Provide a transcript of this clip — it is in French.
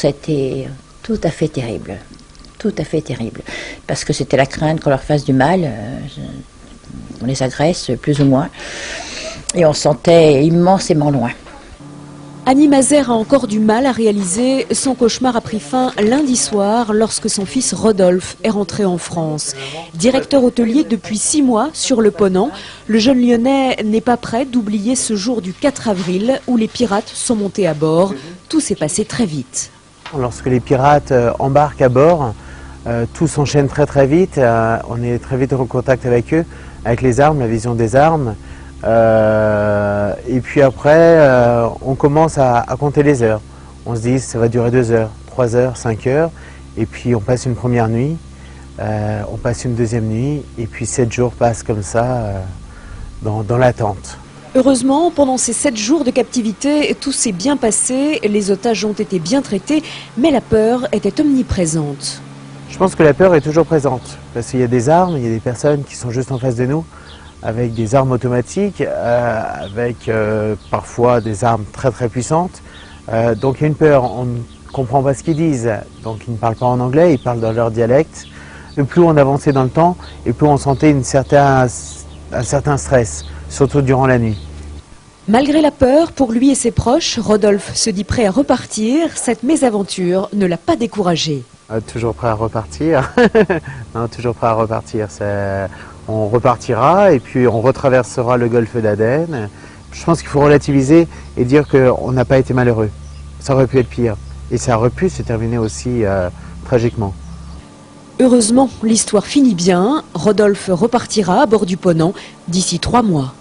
ça a été tout à fait terrible. Tout à fait terrible. Parce que c'était la crainte qu'on leur fasse du mal. On les agresse, plus ou moins. Et on se sentait immensément loin. Annie Mazer a encore du mal à réaliser. Son cauchemar a pris fin lundi soir lorsque son fils Rodolphe est rentré en France. Directeur hôtelier depuis 6 mois sur le Ponant, le jeune Lyonnais n'est pas prêt d'oublier ce jour du 4 avril où les pirates sont montés à bord. Tout s'est passé très vite. Lorsque les pirates embarquent à bord, tout s'enchaîne très très vite. On est très vite en contact avec eux, avec les armes, la vision des armes. Et puis après, on commence à compter les heures. On se dit ça va durer 2 heures, 3 heures, 5 heures. Et puis on passe une première nuit, on passe une deuxième nuit. Et puis 7 jours passent comme ça dans l'attente. Heureusement, pendant ces 7 jours de captivité, tout s'est bien passé. Les otages ont été bien traités, mais la peur était omniprésente. Je pense que la peur est toujours présente. Parce qu'il y a des armes, il y a des personnes qui sont juste en face de nous, avec des armes automatiques, avec parfois des armes très très puissantes. Donc il y a une peur, on ne comprend pas ce qu'ils disent, donc ils ne parlent pas en anglais, ils parlent dans leur dialecte. Et plus on avançait dans le temps, et plus on sentait un certain stress, surtout durant la nuit. Malgré la peur, pour lui et ses proches, Rodolphe se dit prêt à repartir. Cette mésaventure ne l'a pas découragé. Toujours prêt à repartir. Non, toujours prêt à repartir. On repartira et puis on retraversera le golfe d'Aden. Je pense qu'il faut relativiser et dire qu'on n'a pas été malheureux. Ça aurait pu être pire. Et ça aurait pu se terminer aussi tragiquement. Heureusement, l'histoire finit bien. Rodolphe repartira à bord du Ponant d'ici 3 mois.